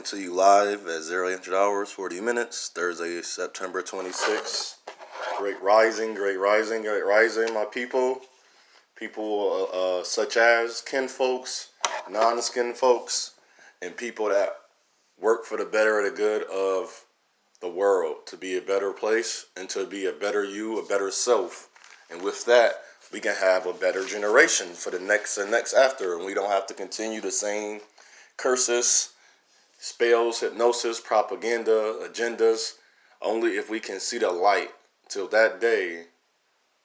To you live at 0 hours, 40 minutes, Thursday, September 26th. Great rising, great rising, great rising, my people. People such as kin folks, non-skin folks, and people that work for the better and the good of the world, to be a better place and to be a better you, a better self. And with that, we can have a better generation for the next and next after, and we don't have to continue the same curses, spells, hypnosis, propaganda, agendas. Only if we can see the light. Till that day,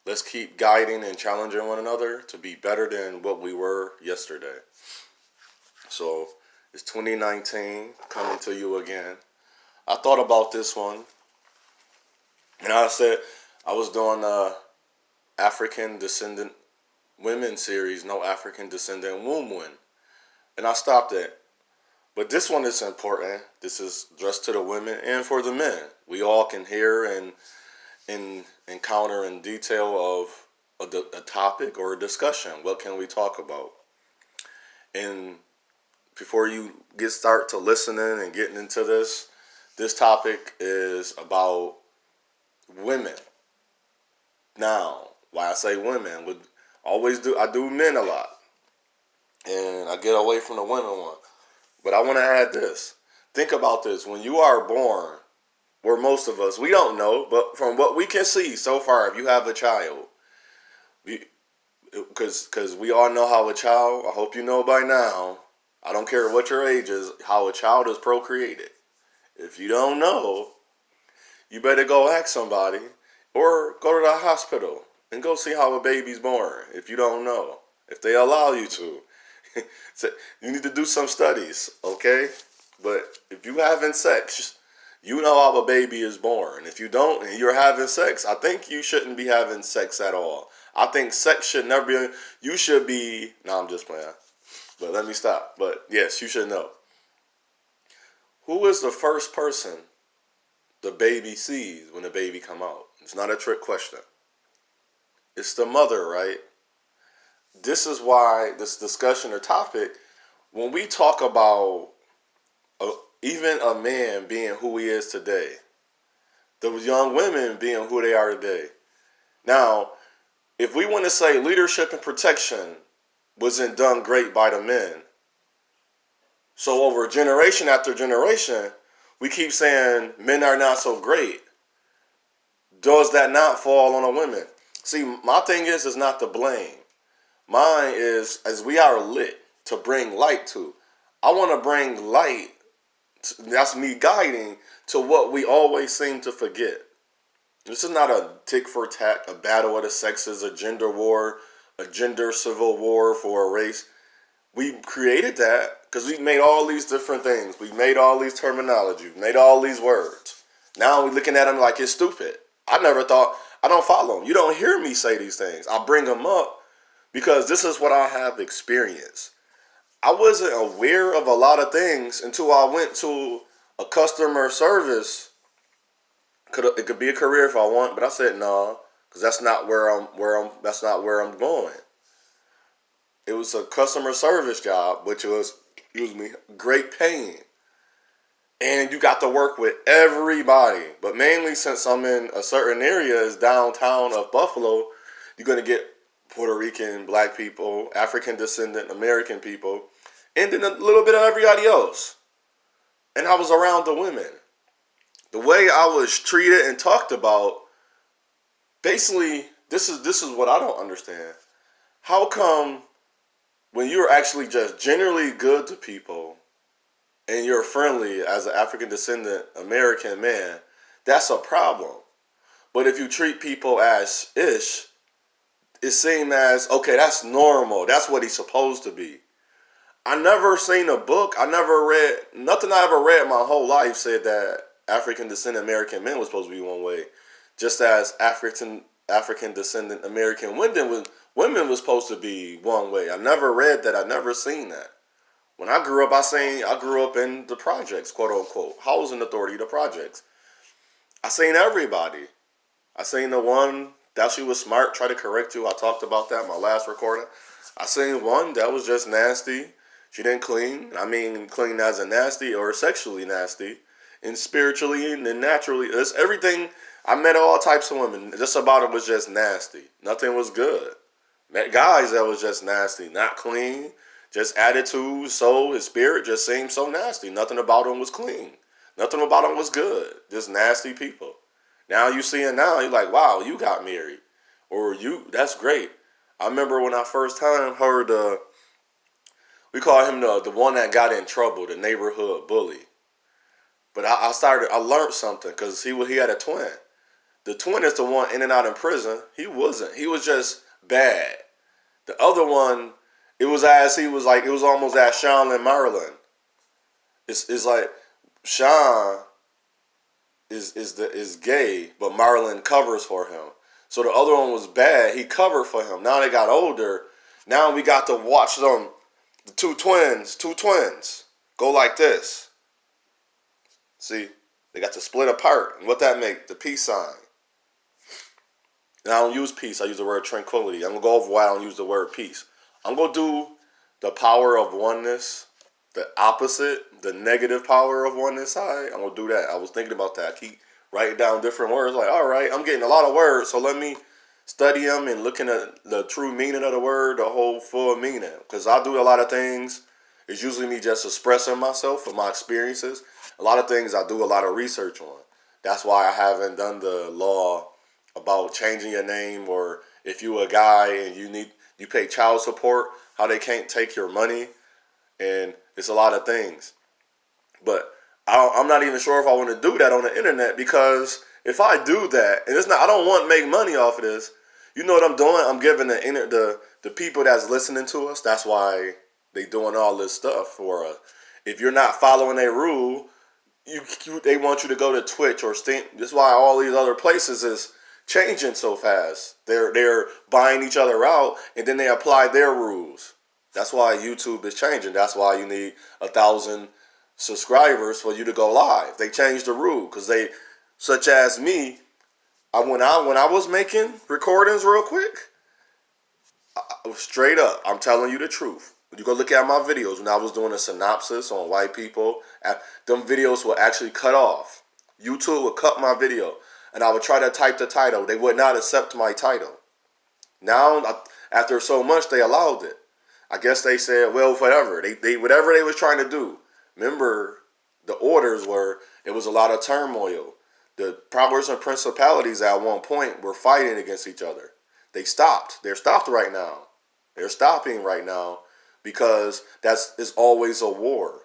let's keep guiding and challenging one another to be better than what we were yesterday. So it's 2019 coming to you again. I thought about this one, and I said I was doing African Descendant Women series, no African Descendant Woman, and I stopped it. But this one is important. This is addressed to the women and for the men. We all can hear and encounter in detail of a topic or a discussion. What can we talk about? And before you start to listening and getting into this topic is about women. Now, why I say women, I do men a lot, and I get away from the women one. But I want to add this. Think about this. When you are born, where most of us, we don't know, but from what we can see so far, if you have a child, because we all know how a child, I hope you know by now, I don't care what your age is, how a child is procreated. If you don't know, you better go ask somebody or go to the hospital and go see how a baby's born if you don't know, if they allow you to. So you need to do some studies, okay? But if you're having sex, you know how a baby is born. If you don't and you're having sex, I think you shouldn't be having sex at all. I think sex should never be, you should be, no, I'm just playing. But let me stop. But yes, you should know. Who is the first person the baby sees when the baby come out? It's not a trick question. It's the mother, right? This is why this discussion or topic, when we talk about even a man being who he is today, the young women being who they are today. Now, if we want to say leadership and protection wasn't done great by the men, so over generation after generation, we keep saying men are not so great. Does that not fall on the women? See, my thing is not the blame. Mine is, as we are lit to bring light to. I want to bring light, that's me guiding, to what we always seem to forget. This is not a tick for tat, a battle of the sexes, a gender war, a gender civil war for a race. We created that because we made all these different things. We made all these terminology. We made all these words. Now we're looking at them like it's stupid. I never thought, I don't follow them. You don't hear me say these things. I bring them up because this is what I have experienced. I wasn't aware of a lot of things until I went to a customer service. It could be a career if I want, but I said no, because that's not where I'm going. It was a customer service job, which was, great paying. And you got to work with everybody. But mainly since I'm in a certain area, is downtown of Buffalo, you're going to get Puerto Rican, black people, African Descendant American people, and then a little bit of everybody else. And I was around the women. The way I was treated and talked about, basically, this is what I don't understand. How come when you're actually just generally good to people and you're friendly as an African Descendant American man, that's a problem. But if you treat people as ish, it's seen as, okay, that's normal. That's what he's supposed to be. I never seen a book. I never read, nothing I ever read my whole life said that African Descendant American men was supposed to be one way. Just as African Descendant American women was supposed to be one way. I never read that. I never seen that. When I grew up, I grew up in the projects, quote unquote, housing authority, the projects. I seen everybody. I seen the one that she was smart, try to correct you. I talked about that in my last recording. I seen one that was just nasty. She didn't clean. I mean, clean as in nasty or sexually nasty, and spiritually and naturally. It's everything. I met all types of women. Just about it was just nasty. Nothing was good. Met guys that was just nasty, not clean. Just attitude, soul, his spirit just seemed so nasty. Nothing about him was clean. Nothing about him was good. Just nasty people. Now you see it now, you're like, wow, you got married. Or that's great. I remember when I first time heard, we call him the one that got in trouble, the neighborhood bully. But I learned something because he had a twin. The twin is the one in and out in prison. He wasn't. He was just bad. The other one, it was almost as Sean and Marilyn. It's like Sean is gay, but Marilyn covers for him. So the other one was bad. He covered for him. Now they got older. Now we got to watch them, the two twins, go like this. See, they got to split apart. And what that make? The peace sign. And I don't use peace. I use the word tranquility. I'm going to go over why I don't use the word peace. I'm going to do the power of oneness, the opposite, the negative power of oneness side. I'm going to do that. I was thinking about that. I keep writing down different words. Like, all right, I'm getting a lot of words, so let me study them and looking at the true meaning of the word, the whole full meaning. Because I do a lot of things. It's usually me just expressing myself and my experiences. A lot of things I do a lot of research on. That's why I haven't done the law about changing your name, or if you a guy and you pay child support, how they can't take your money, and it's a lot of things. But I'm not even sure if I want to do that on the internet, because if I do that, and I don't want to make money off of this. You know what I'm doing? I'm giving the people that's listening to us. That's why they doing all this stuff for us. If you're not following a rule, they want you to go to Twitch or Steam. That's why all these other places is changing so fast. They're buying each other out, and then they apply their rules. That's why YouTube is changing. That's why you need 1,000 subscribers for you to go live. They changed the rule because such as me, when I was making recordings real quick, I was straight up, I'm telling you the truth. When you go look at my videos, when I was doing a synopsis on white people, them videos were actually cut off. YouTube would cut my video, and I would try to type the title. They would not accept my title. Now, after so much, they allowed it. I guess they said, well, whatever. They whatever they was trying to do. Remember, the orders it was a lot of turmoil. The powers and principalities at one point were fighting against each other. They stopped. They're stopped right now. They're stopping right now because it's always a war.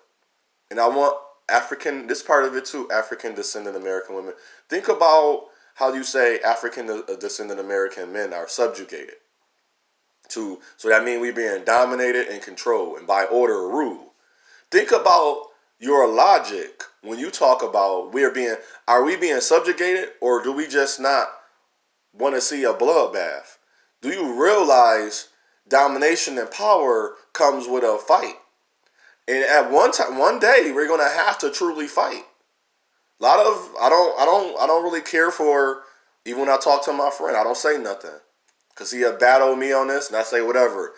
And I want this part of it too, African Descendant American women. Think about how you say African Descendant American men are subjugated. So that means we're being dominated and controlled, and by order or rule. Think about your logic when you talk about are we being subjugated, or do we just not want to see a bloodbath? Do you realize domination and power comes with a fight? And at one day, we're gonna have to truly fight. I don't really care for, even when I talk to my friend, I don't say nothing. Because he had battled me on this, and I say whatever.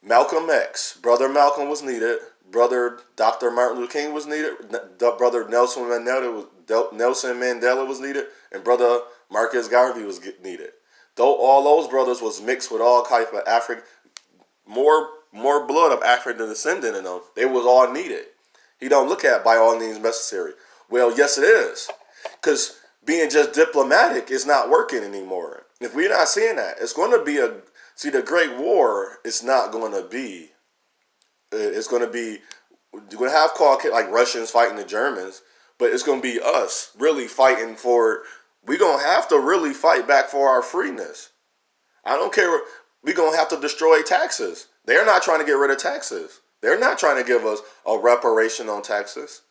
Malcolm X, Brother Malcolm was needed. Brother Dr. Martin Luther King was needed. Brother Nelson Mandela was needed. And Brother Marcus Garvey was needed. Though all those brothers was mixed with all type of more blood of African descendant in them, they was all needed. He don't look at by all means necessary. Well, yes it is. Because being just diplomatic is not working anymore. If we're not seeing that, it's going to be the Great War is not going to be, it's going to be, you're going to have like Russians fighting the Germans, but it's going to be us really fighting for, we're going to have to really fight back for our freeness. I don't care, we're going to have to destroy taxes. They're not trying to get rid of taxes. They're not trying to give us a reparation on taxes.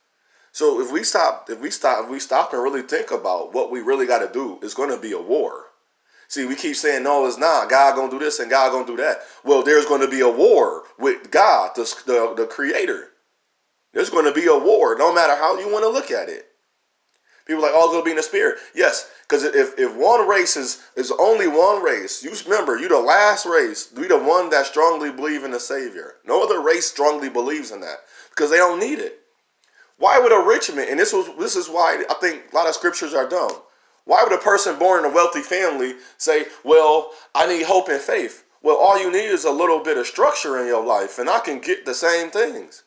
So if we stop and really think about what we really got to do, it's going to be a war. See, we keep saying, no, it's not. God going to do this and God going to do that. Well, there's going to be a war with God, the creator. There's going to be a war, no matter how you want to look at it. People are like, oh, it's going to be in the spirit. Yes, because if one race is only one race, you remember, you the last race. We the one that strongly believe in the Savior. No other race strongly believes in that because they don't need it. Why would a rich man, and this is why I think a lot of scriptures are dumb. Why would a person born in a wealthy family say, well, I need hope and faith? Well, all you need is a little bit of structure in your life, and I can get the same things.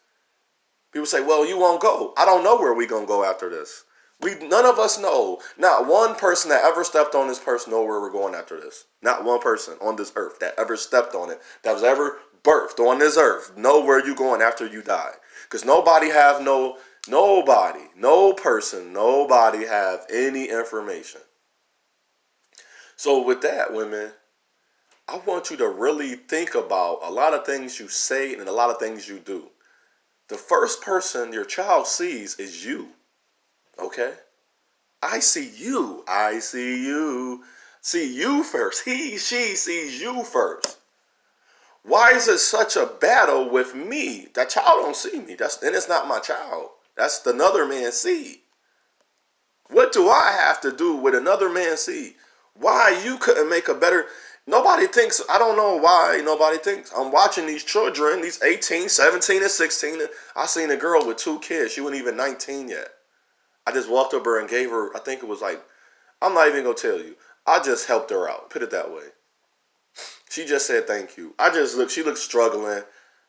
People say, well, you won't go. I don't know where we're going to go after this. None of us know. Not one person that ever stepped on this earth know where we're going after this. Not one person on this earth that ever stepped on it, that was ever birthed on this earth, know where you're going after you die. Because nobody have no person have any information. So with that, women, I want you to really think about a lot of things you say and a lot of things you do. The first person your child sees is you. Okay? I see you. I see you. See you first. She sees you first. Why is it such a battle with me? That child don't see me. Then it's not my child. That's another man's seed. What do I have to do with another man's seed? Why you couldn't make a better... Nobody thinks... I don't know why nobody thinks. I'm watching these children, these 18, 17, and 16. I seen a girl with 2 kids. She wasn't even 19 yet. I just walked up her and gave her... I think it was like... I'm not even going to tell you. I just helped her out. Put it that way. She just said thank you. She looked struggling.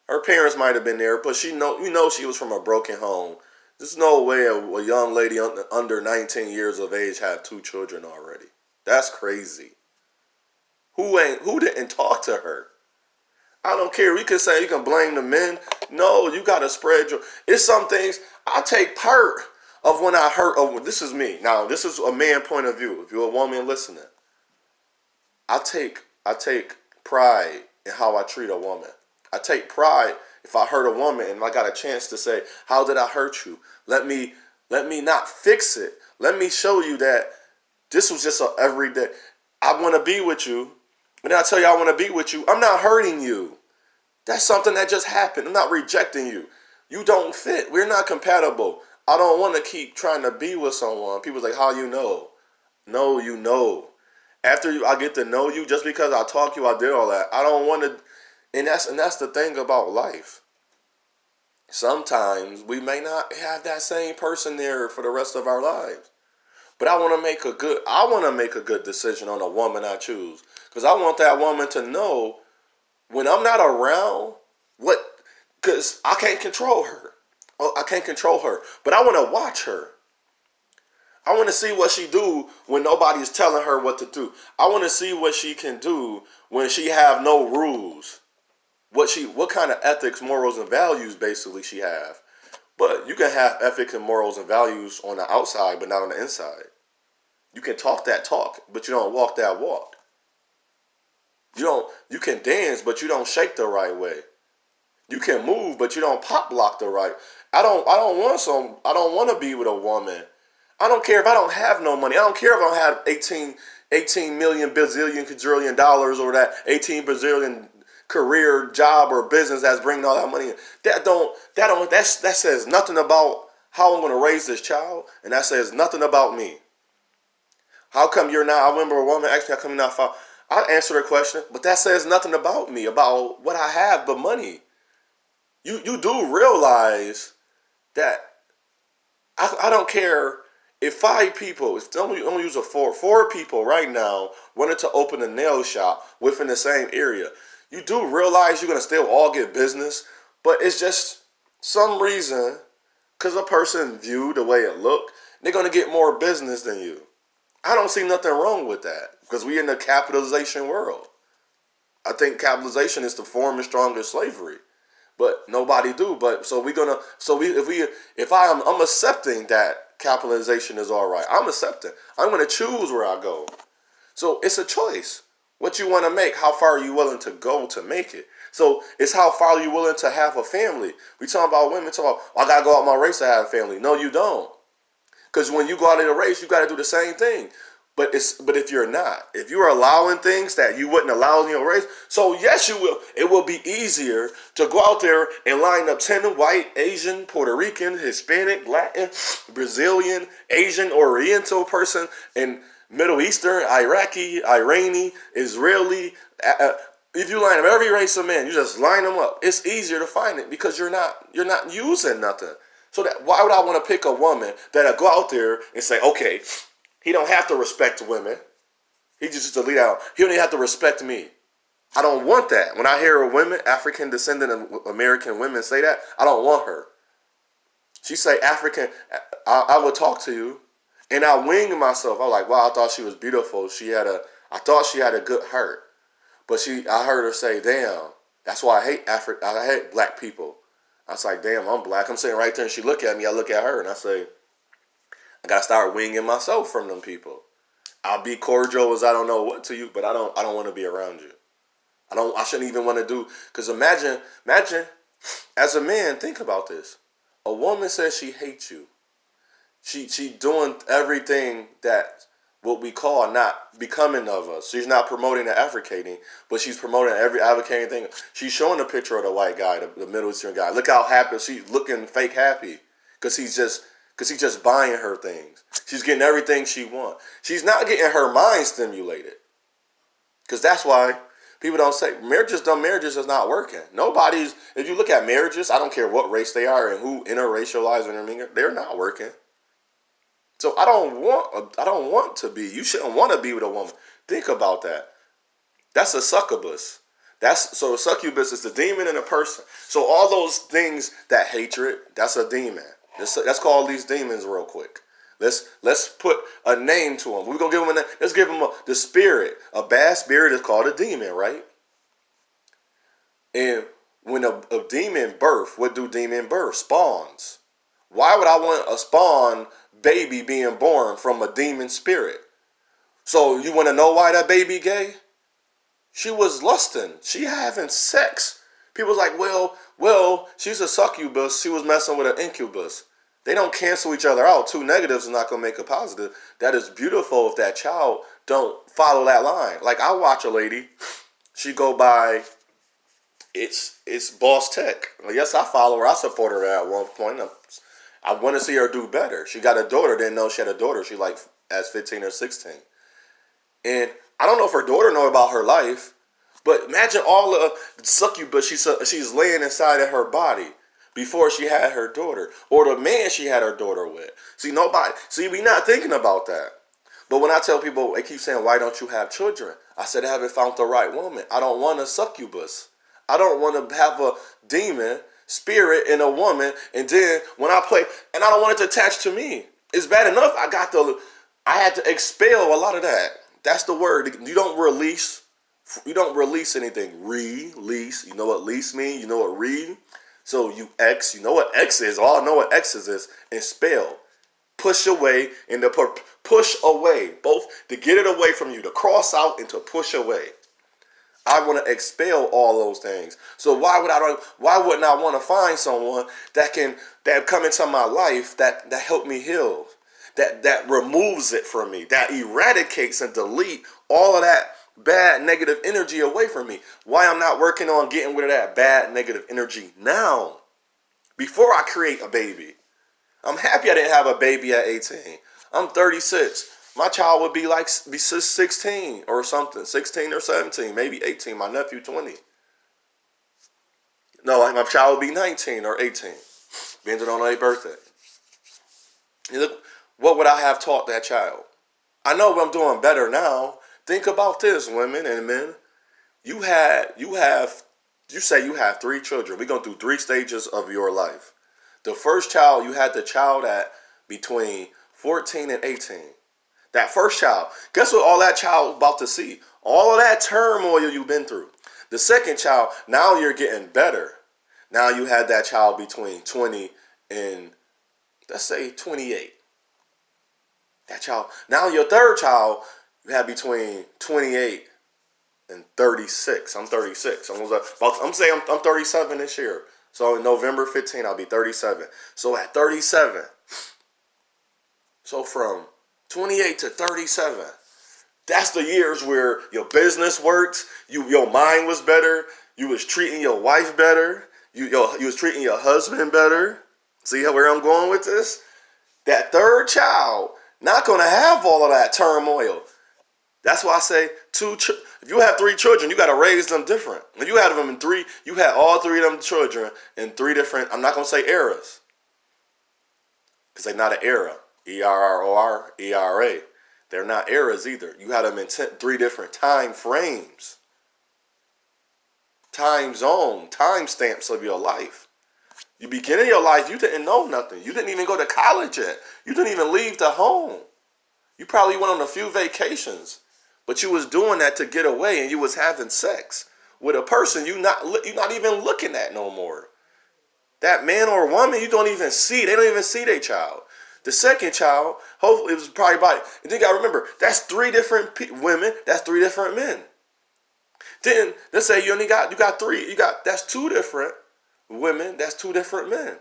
Her parents might have been there, but she she was from a broken home. There's no way a young lady under 19 years of age have 2 children already. That's crazy. Who didn't talk to her? I don't care. You can say you can blame the men. No, you got to spread your... It's some things I take part of when I hurt... Oh, this is me. Now, this is a man point of view. If you're a woman listening, I take pride in how I treat a woman. I take pride if I hurt a woman and I got a chance to say, how did I hurt you? Let me not fix it. Let me show you that this was just a everyday. I want to be with you. And then I tell you I want to be with you. I'm not hurting you. That's something that just happened. I'm not rejecting you. You don't fit. We're not compatible. I don't want to keep trying to be with someone. People's like, how you know? No, you know. After I get to know you, just because I talk to you, I did all that. I don't want to, and that's the thing about life. Sometimes we may not have that same person there for the rest of our lives. But I want to make a good decision on a woman I choose. Because I want that woman to know when I'm not around, because I can't control her. I can't control her. But I want to watch her. I want to see what she do when nobody's telling her what to do. I want to see what she can do when she have no rules. What kind of ethics, morals, and values basically she have. But you can have ethics and morals and values on the outside, but not on the inside. You can talk that talk, but you don't walk that walk. You can dance, but you don't shake the right way. You can move, but you don't pop block the right. I don't want to be with a woman. I don't care if I don't have no money. I don't care if I don't have 18 million bazillion quadrillion dollars or that 18 bazillion career job or business that's bringing all that money in. That says nothing about how I'm going to raise this child, and that says nothing about me. How come you're not? I remember a woman asked me, how come you're not? I answered her question, but that says nothing about me, about what I have but money. You do realize that I don't care if 5 people, if I'm gonna use a 4 people right now wanted to open a nail shop within the same area. You do realize you're going to still all get business, but it's just some reason, because a person viewed the way it looked, they're going to get more business than you. I don't see nothing wrong with that, because we're in the capitalization world. I think capitalization is the form and strongest slavery, but nobody do. But I'm accepting that capitalization is all right. I'm accepting. I'm going to choose where I go. So it's a choice. What you want to make, how far are you willing to go to make it? So it's how far are you willing to have a family. We talking about women talking about, I got to go out my race to have a family. No, you don't. Because when you go out in a race, you got to do the same thing. But if you're not, if you're allowing things that you wouldn't allow in your race, so yes, you will. It will be easier to go out there and line up 10 white, Asian, Puerto Rican, Hispanic, Latin, Brazilian, Asian, Oriental person, and Middle Eastern, Iraqi, Irani, Israeli. If you line up every race of men, you just line them up. It's easier to find it because you're not using nothing. So that why would I want to pick a woman that'll go out there and say, okay, he don't have to respect women. He just to lead out. He don't even have to respect me. I don't want that. When I hear women, African descendant American women say that, I don't want her. She say African, I would talk to you, and I wing myself. I'm like, wow, I thought she was beautiful. I thought she had a good heart, but I heard her say, damn, that's why I hate I hate black people. I was like, damn, I'm black. I'm sitting right there, and she look at me. I look at her, and I say, I gotta start winging myself from them people. I'll be cordial as I don't know what to you, but I don't want to be around you. I shouldn't even want to do, because imagine, as a man, think about this. A woman says she hates you. She doing everything that what we call not becoming of us. She's not promoting the Africating, but she's promoting every advocating thing. She's showing a picture of the white guy, the Middle Eastern guy. Look how happy she's looking, fake happy, because he's just buying her things. She's getting everything she wants. She's not getting her mind stimulated, because that's why people don't say marriages is not working. Nobody's. If you look at marriages, I don't care what race they are and who interracialized or intermingled, they're not working. So I don't want to be. You shouldn't want to be with a woman. Think about that. That's a succubus. So a succubus is the demon in a person. So all those things, that hatred, that's a demon. Let's call these demons real quick. Let's put a name to them. We're gonna give them a name. Let's give them the spirit. A bad spirit is called a demon, right? And when a demon birth, what do demon birth? Spawns. Why would I want a spawn baby being born from a demon spirit? So you want to know why that baby gay? She was lusting. She having sex. People's like, well, she's a succubus. She was messing with an incubus. They don't cancel each other out. Two negatives is not going to make a positive. That is beautiful if that child don't follow that line. Like I watch a lady, she go by, it's Boss Tech. Yes, I follow her. I support her at one point. I want to see her do better. She got a daughter. Didn't know she had a daughter. She like as 15 or 16. And I don't know if her daughter know about her life, but imagine all the succubus she's laying inside of her body before she had her daughter, or the man she had her daughter with. We not thinking about that. But when I tell people, they keep saying, why don't you have children? I said, I haven't found the right woman. I don't want a succubus. I don't want to have a demon spirit in a woman, and then when I play, and I don't want it to attach to me. It's bad enough I had to expel a lot of that. That's the word. You don't release anything. Release. You know what lease means? You know what read? So you know what X is. All I know what X is expel. Push away and to push away. Both to get it away from you, to cross out and to push away. I want to expel all those things. So why wouldn't I want to find someone that come into my life that help me heal, that removes it from me, that eradicates and delete all of that bad negative energy away from me? Why I'm not working on getting rid of that bad negative energy now, before I create a baby? I'm happy I didn't have a baby at 18. I'm 36. My child would be 16 or something, 16 or 17, maybe 18. My nephew 20. No, my child would be 19 or 18, depending on their birthday. And look, what would I have taught that child? I know I'm doing better now. Think about this, women and men. You say you have 3 children. We're going through 3 stages of your life. The first child, you had the child at between 14 and 18. That first child, guess what all that child about to see? All of that turmoil you've been through. The second child, now you're getting better. Now you had that child between 20 and, let's say, 28. That child. Now your third child, you have between 28 and 36. I'm 36. I'm saying I'm 37 this year. So in November 15, I'll be 37. So at 37, so from 28 to 37, That's the years where your business works, your mind was better, you was treating your wife better, you was treating your husband better. See where I'm going with this? That third child not gonna have all of that turmoil. That's why I say if you have 3 children, you got to raise them different. If you had them in 3, you had all 3 of them children in 3 different. I'm not gonna say eras, because they're not an era. ERROR, ERA. They're not eras either. You had them in 3 different time frames, time zone, time stamps of your life. You begin in your life, you didn't know nothing. You didn't even go to college yet. You didn't even leave the home. You probably went on a few vacations, but you was doing that to get away, and you was having sex with a person you're not even looking at no more. That man or woman, you don't even see. They don't even see their child. The second child, hopefully, it was probably about. And then you gotta remember, that's 3 different women. That's 3 different men. Then let's say you got 3. That's 2 different women. That's 2 different men.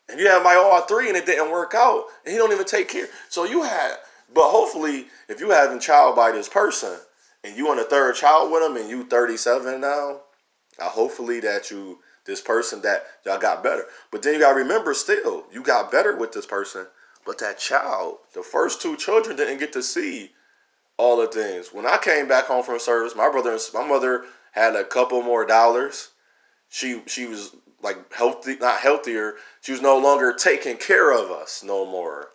And you have my all 3, and it didn't work out, and he don't even take care. So you had. But hopefully, if you having child by this person, and you on the 3rd child with him, and you 37 now, hopefully that this person that y'all got better. But then you gotta remember, still, you got better with this person, but that child, the first 2 children didn't get to see all the things. When I came back home from service, my mother had a couple more dollars. She was like healthy, not healthier. She was no longer taking care of us no more.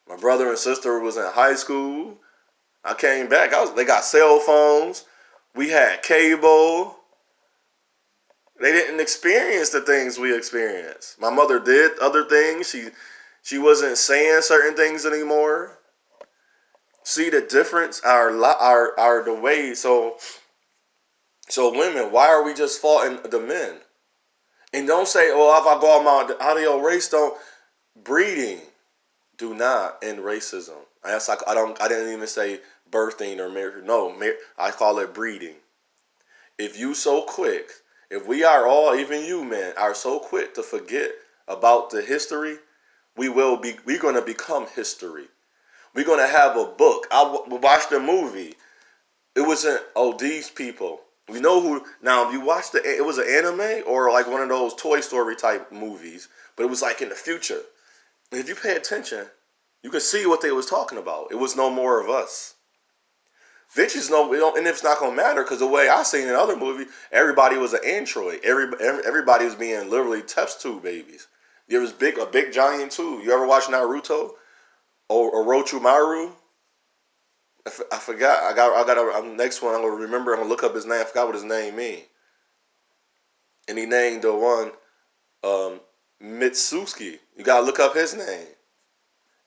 My brother and sister was in high school. I came back. They got cell phones. We had cable. They didn't experience the things we experienced. My mother did other things. She wasn't saying certain things anymore. See the difference? The way. So women, why are we just faulting the men? And don't say, well, if I go out of your race, don't. Breeding do not end racism. I didn't even say birthing or marriage. No, I call it breeding. If we are all, even you men, are so quick to forget about the history, we're going to become history. We're going to have a book. I watched a movie. It wasn't, these people. We know who. Now, if you watched it was an anime or like one of those Toy Story type movies, but it was like in the future. And if you pay attention, you can see what they was talking about. It was no more of us. Bitches and it's not gonna matter, because the way I seen in other movie, everybody was an android. Everybody was being literally test tube babies. There was a big giant too. You ever watch Naruto or Orochimaru? I forgot. I got next one. I'm gonna remember. I'm gonna look up his name. I forgot what his name mean. And he named the one Mitsuki. You gotta look up his name.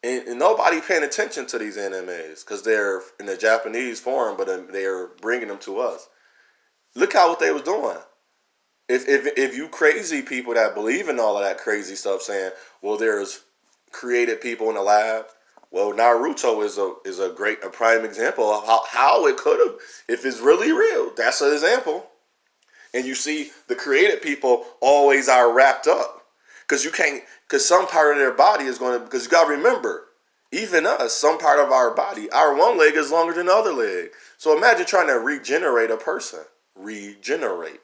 And nobody paying attention to these animes because they're in the Japanese form, but they're bringing them to us. Look what they was doing. If you crazy people that believe in all of that crazy stuff, saying, well, there's created people in the lab. Well, Naruto is a prime example of how it could have, if it's really real. That's an example. And you see, the created people always are wrapped up. Because some part of their body is going to, because you got to remember, even us, some part of our body, our one leg is longer than the other leg. So imagine trying to regenerate a person. Regenerate.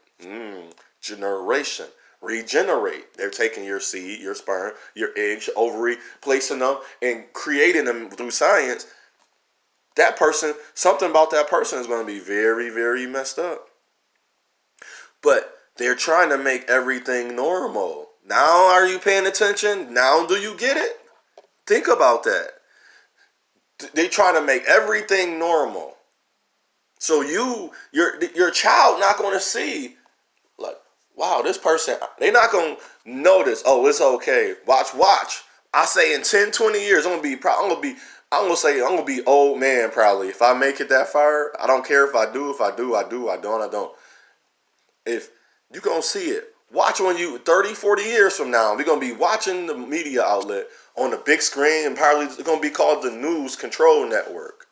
Generation. Regenerate. They're taking your seed, your sperm, your eggs, your ovary, placing them and creating them through science. That person, something about that person is going to be very, very messed up. But they're trying to make everything normal. Now, are you paying attention? Now, do you get it? Think about that. They trying to make everything normal. So your child not going to see, like, wow, this person, they're not going to notice, oh, it's okay. Watch. I say in 10, 20 years, I'm going to be old man probably. If I make it that far, I don't care if I do, I don't. If you going to see it. Watch when you 30, 40 years from now, we're going to be watching the media outlet on the big screen, and probably it's going to be called the News Control Network.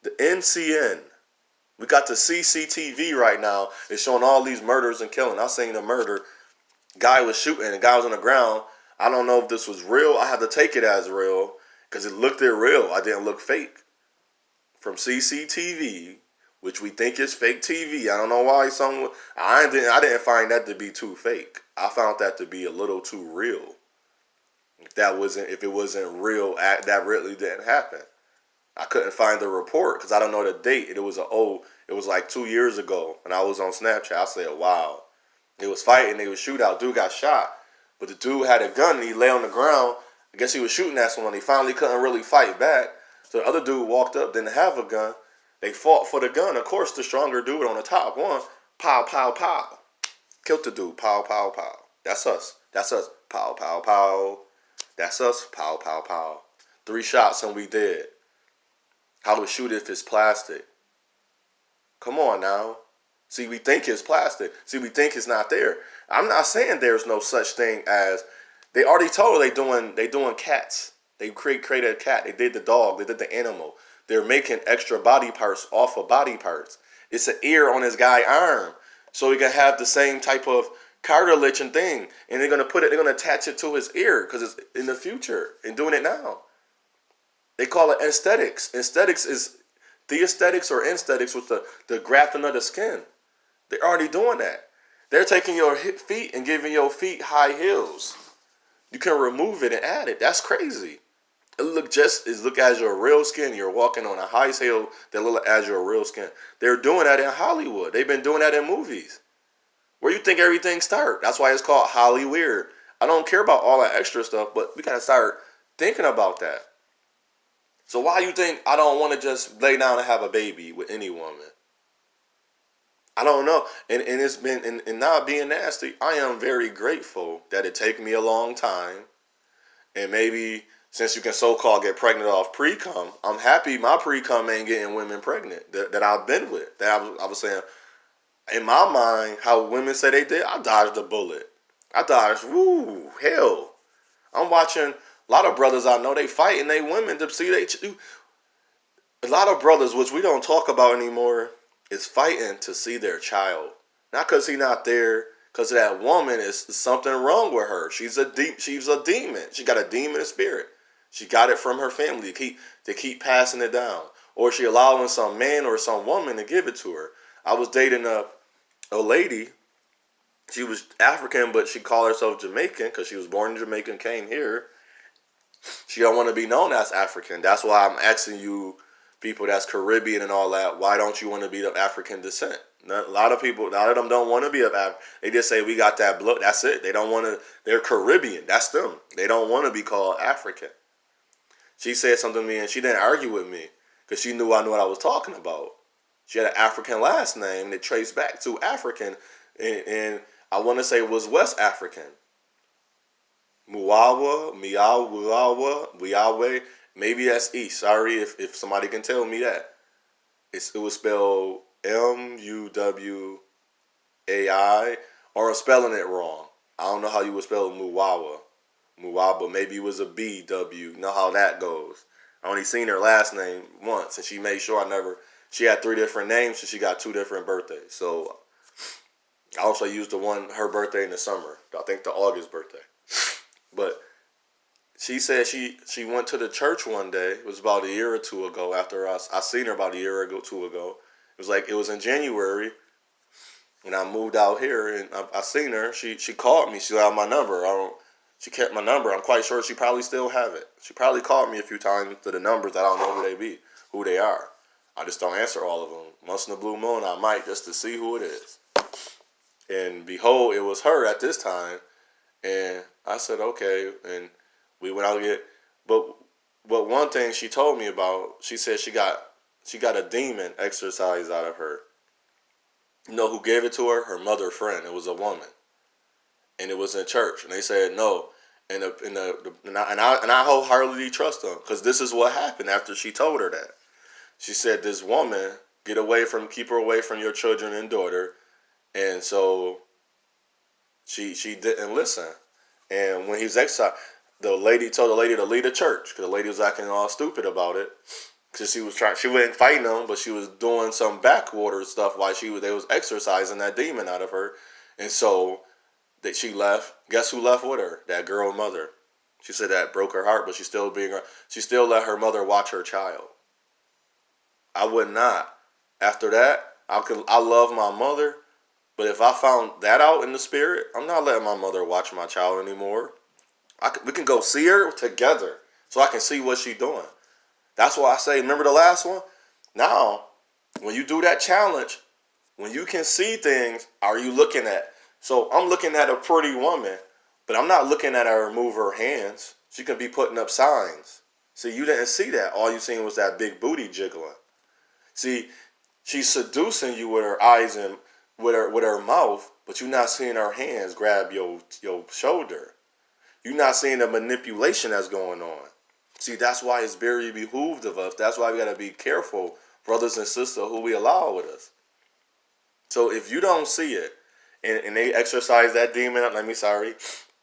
The NCN. We got the CCTV right now. It's showing all these murders and killing. I seen a murder. Guy was shooting. The guy was on the ground. I don't know if this was real. I had to take it as real because it looked real. I didn't look fake. from CCTV, which we think is fake TV. I don't know why I didn't find that to be too fake. I found that to be a little too real. If it wasn't real, that really didn't happen. I couldn't find the report because I don't know the date. It was like 2 years ago, and I was on Snapchat. I said, "Wow." They was fighting. They was shootout. Dude got shot, but the dude had a gun and he lay on the ground. I guess he was shooting at someone. He finally couldn't really fight back. So the other dude walked up, didn't have a gun. They fought for the gun. Of course, the stronger dude on the top won. Pow, pow, pow. Killed the dude. Pow, pow, pow. That's us. That's us. Pow, pow, pow. That's us. Pow, pow, pow. 3 shots and we dead. How to shoot if it's plastic? Come on now. See, we think it's plastic. See, we think it's not there. I'm not saying there's no such thing as. They already told they doing cats. They created a cat. They did the dog. They did the animal. They're making extra body parts off of body parts. It's an ear on his guy's arm, so he can have the same type of cartilage and thing. And they're gonna attach it to his ear because it's in the future and doing it now. They call it aesthetics. Aesthetics is the aesthetics or aesthetics with the grafting of the skin. They're already doing that. They're taking your feet and giving your feet high heels. You can remove it and add it. That's crazy. It look as your real skin. You're walking on a high heel that look as your real skin. They're doing that in Hollywood. They've been doing that in movies. Where you think everything starts. That's why it's called Hollyweird. I don't care about all that extra stuff, but we gotta start thinking about that. So why you think I don't want to just lay down and have a baby with any woman? I don't know. And it's been, and not being nasty, I am very grateful that it take me a long time. And maybe since you can so-called get pregnant off pre-cum, I'm happy my pre-cum ain't getting women pregnant that I've been with. That I was saying, in my mind, how women say they did, I dodged a bullet. I dodged, hell. I'm watching a lot of brothers I know, they fighting they women to see a lot of brothers, which we don't talk about anymore, is fighting to see their child. Not because he's not there, because that woman is something wrong with her. She's a demon. She got a demon spirit. She got it from her family to keep passing it down. Or she allowing some man or some woman to give it to her. I was dating a lady. She was African, but she called herself Jamaican because she was born in Jamaica and came here. She don't want to be known as African. That's why I'm asking you, people that's Caribbean and all that, why don't you want to be of African descent? A lot of them don't want to be of African. They just say we got that blood. That's it. They don't want to. They're Caribbean. That's them. They don't want to be called African. She said something to me and she didn't argue with me because she knew I knew what I was talking about. She had an African last name that traced back to African, and I want to say it was West African. Muawa, maybe that's East. Sorry if somebody can tell me that. It was spelled Muwai, or I'm spelling it wrong. I don't know how you would spell Muawa. Maybe it was a BW. You know how that goes. I only seen her last name once, and she made sure she had 3 different names, so she got 2 different birthdays. So I also used her birthday in the summer. I think the August birthday. But she said she went to the church one day. It was about a year or 2 ago. After I seen her about a year or 2 ago. It was in January, and I moved out here, and I seen her. She called me. She got my number. She kept my number. I'm quite sure she probably still have it. She probably called me a few times to the numbers. I don't know who they are. I just don't answer all of them. Once in a blue moon, I might, just to see who it is. And behold, it was her at this time. And I said, okay. And we went out to get. But one thing she told me about, she said she got a demon exorcised out of her. You know who gave it to her? Her mother friend. It was a woman. And it was in church. And they said no. And I wholeheartedly trust them. Because this is what happened after she told her that. She said, this woman, keep her away from your children and daughter. And so she didn't listen. And when he was exiled, the lady told the lady to leave the church. Because the lady was acting all stupid about it. Because she wasn't fighting them, but she was doing some backwater stuff while they was exorcising that demon out of her. And so that she left. Guess who left with her? That girl mother. She said that broke her heart, but she still let her mother watch her child. I would not. After that, I love my mother, but if I found that out in the spirit, I'm not letting my mother watch my child anymore. We can go see her together so I can see what she's doing. That's why I say, remember the last one? Now, when you do that challenge, when you can see things, are you looking at? So I'm looking at a pretty woman, but I'm not looking at her move her hands. She can be putting up signs. See, you didn't see that. All you seen was that big booty jiggling. See, she's seducing you with her eyes and with her mouth, but you're not seeing her hands grab your shoulder. You're not seeing the manipulation that's going on. See, that's why it's very behooved of us. That's why we got to be careful, brothers and sisters, who we allow with us. So if you don't see it, and they exercise that demon,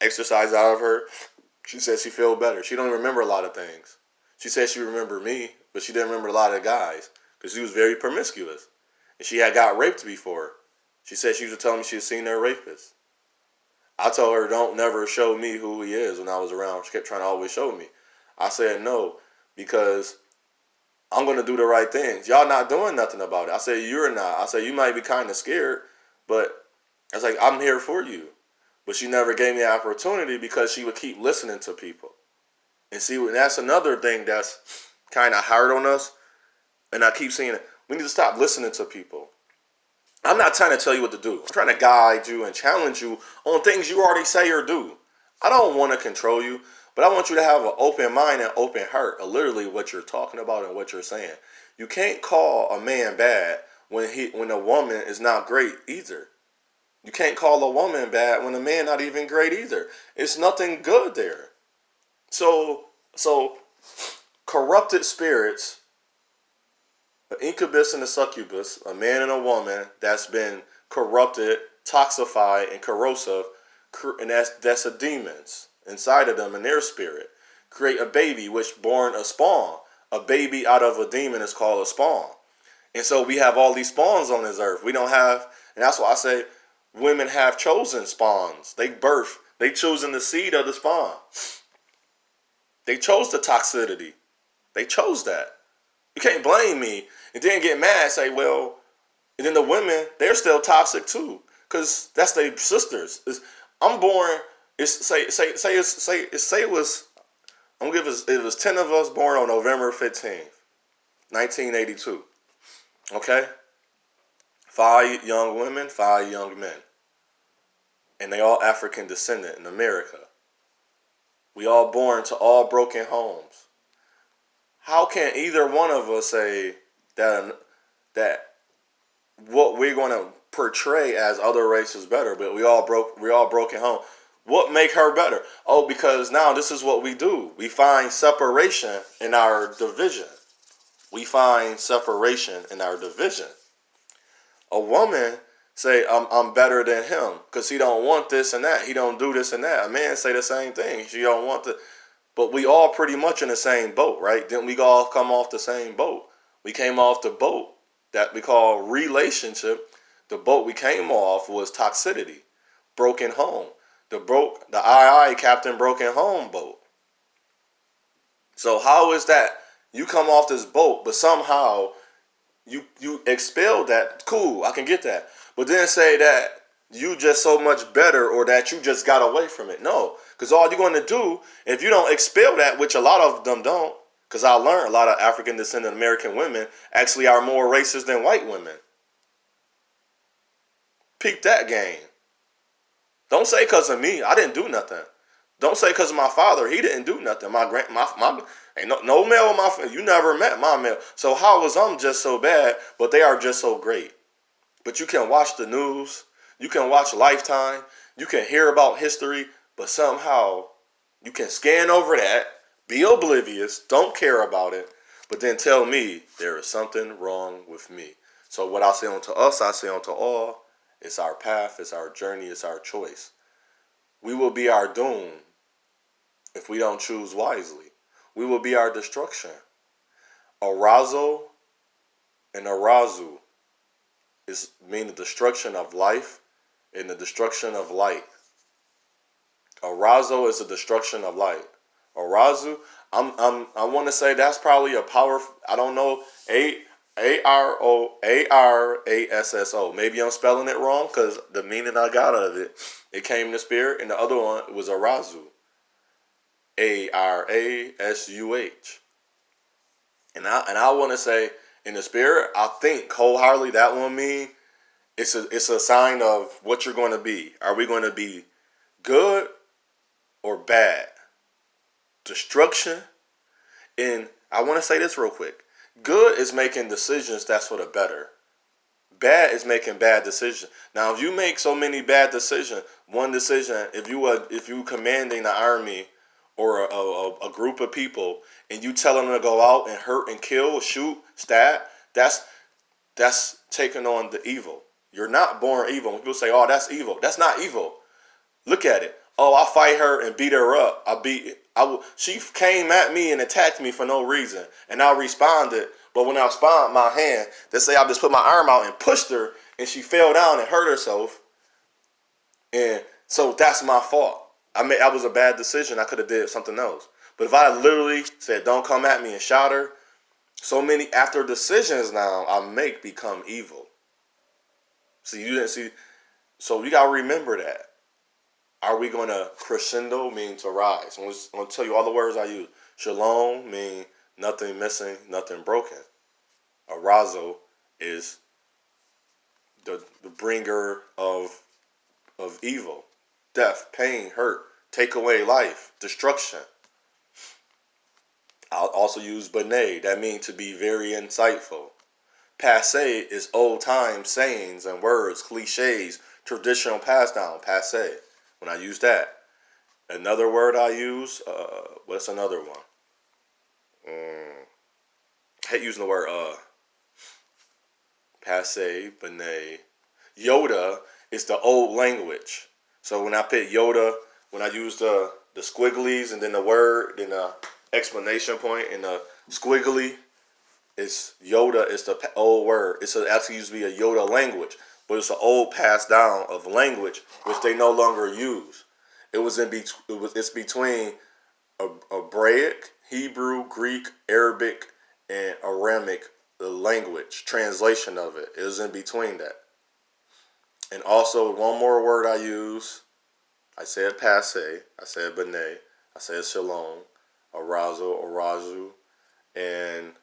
exercise out of her, she says she feel better. She don't remember a lot of things. She said she remembered me, but she didn't remember a lot of guys because she was very promiscuous. And she had got raped before. She said she used to tell me she had seen their rapist. I told her, don't never show me who he is when I was around. She kept trying to always show me. I said no, because I'm going to do the right things. Y'all not doing nothing about it. I said, you're not. I said, you might be kind of scared, but I was like, I'm here for you. But she never gave me an opportunity because she would keep listening to people. And see, that's another thing that's kind of hard on us. And I keep saying it. We need to stop listening to people. I'm not trying to tell you what to do. I'm trying to guide you and challenge you on things you already say or do. I don't want to control you, but I want you to have an open mind and open heart of literally what you're talking about and what you're saying. You can't call a man bad when a woman is not great either. You can't call a woman bad when a man not even great either. It's nothing good there. So corrupted spirits, an incubus and a succubus, a man and a woman that's been corrupted, toxified, and corrosive, and that's the demons inside of them in their spirit. Create a baby, which born a spawn. A baby out of a demon is called a spawn. And so we have all these spawns on this earth. We don't have, and that's why I say women have chosen spawns. They chosen the seed of the spawn. They chose the toxicity. They chose that. You can't blame me and then get mad and say, well, and then the women, they're still toxic too. Because that's their sisters. I'm born, it was 10 of us born on November 15th, 1982. Okay? 5 young women, 5 young men. And they all African descendant in America. We all born to all broken homes. How can either one of us say that what we're going to portray as other races better, but we all broken home? What make her better? Oh, because now this is what we do. We find separation in our division. We find separation in our division. A woman say, I'm better than him because he don't want this and that. He don't do this and that. A man say the same thing. She don't want the... But we all pretty much in the same boat, right? Didn't we all come off the same boat? We came off the boat that we call relationship. The boat we came off was toxicity, broken home. The Captain Broken Home boat. So how is that? You come off this boat, but somehow you expelled that. Cool, I can get that. But then say that you just so much better or that you just got away from it. No, because all you're going to do, if you don't expel that, which a lot of them don't, because I learned a lot of African descendant American women actually are more racist than white women. Peep that game. Don't say because of me, I didn't do nothing. Don't say because of my father, he didn't do nothing. My ain't no male in my family. You never met my male. So how was I'm just so bad, but they are just so great? But you can watch the news, you can watch Lifetime, you can hear about history, but somehow you can scan over that, be oblivious, don't care about it, but then tell me there is something wrong with me. So what I say unto us, I say unto all, it's our path, it's our journey, it's our choice. We will be our doom if we don't choose wisely. We will be our destruction. Arousal and arousal mean the destruction of life and the destruction of light. Arousal is the destruction of light. Arousal, I want to say that's probably a power. I don't know. Arasso. Maybe I'm spelling it wrong because the meaning I got out of it, it came to spirit, and the other one was Arazu. Arasuh. And I want to say in the spirit, I think wholeheartedly that one mean it's a sign of what you're going to be. Are we going to be good or bad? Destruction. And I want to say this real quick. Good is making decisions that's for the better. Bad is making bad decisions. Now, if you make so many bad decisions, one decision, if you commanding the army or a group of people, and you tell them to go out and hurt and kill, shoot, stab, that's taking on the evil. You're not born evil. When people say, "Oh, that's evil," that's not evil. Look at it. Oh, I fight her and beat her up. She came at me and attacked me for no reason, and I responded. But when I respond, my hand, they say I just put my arm out and pushed her, and she fell down and hurt herself. And so that's my fault. I was a bad decision. I could have did something else. But if I literally said, "Don't come at me," and shot her, so many after decisions now I make become evil. See, you didn't see. So you gotta remember that. Are we going to crescendo, mean to rise? I'm going to tell you all the words I use. Shalom mean nothing missing, nothing broken. Arazo is the bringer of evil, death, pain, hurt, take away life, destruction. I'll also use B'nai. That means to be very insightful. Passe is old time sayings and words, cliches, traditional pass down, passe. When I use that. Another word I use, what's another one? I hate using the word passe, B'nai. Yoda is the old language. So when I pick Yoda, when I use the squigglies and then the word, then the explanation point and the squiggly, it's Yoda is the old word. It's actually used to be a Yoda language. But it's an old passed down of language which they no longer use. It's between Hebraic, Hebrew, Greek, Arabic, and Aramic, the language translation of it. It was in between that. And also one more word I use. I said passe. I said B'nai. I said shalom, arazu, and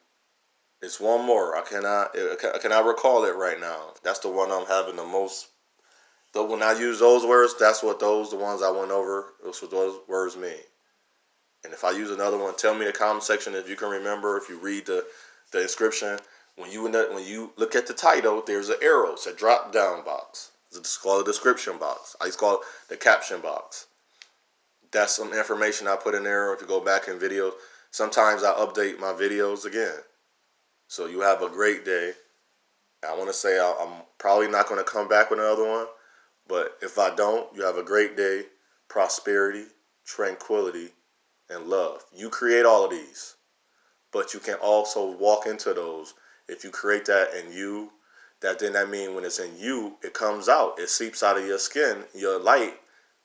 it's one more. I cannot recall it right now. That's the one I'm having the most. When I use those words, that's what the ones I went over. That's what those words mean. And if I use another one, tell me in the comment section if you can remember. If you read the inscription, when you look at the title, there's an arrow. It's a drop down box. It's called a description box. I used to call it the caption box. That's some information I put in there. If you go back in videos, sometimes I update my videos again. So you have a great day. I want to say I'm probably not going to come back with another one. But if I don't, you have a great day, prosperity, tranquility, and love. You create all of these. But you can also walk into those. If you create that in you, that means when it's in you, it comes out. It seeps out of your skin, your light,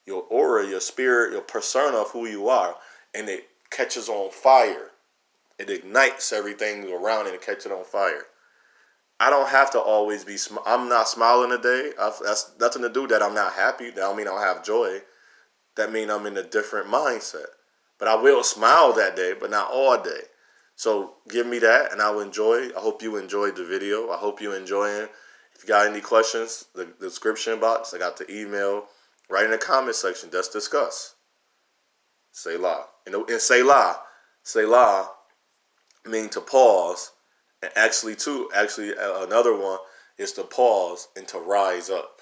your aura, your spirit, your persona of who you are. And it catches on fire. It ignites everything around it and catches it on fire. I don't have to always be. I'm not smiling today. That's nothing to do that I'm not happy. That don't mean I don't have joy. That means I'm in a different mindset. But I will smile that day, but not all day. So give me that, and I will enjoy. I hope you enjoyed the video. I hope you enjoying. If you got any questions, the description box. I got the email. Right in the comment section. Let's discuss. Selah. And Selah mean to pause. And actually another one is to pause and to rise up.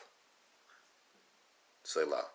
Selah.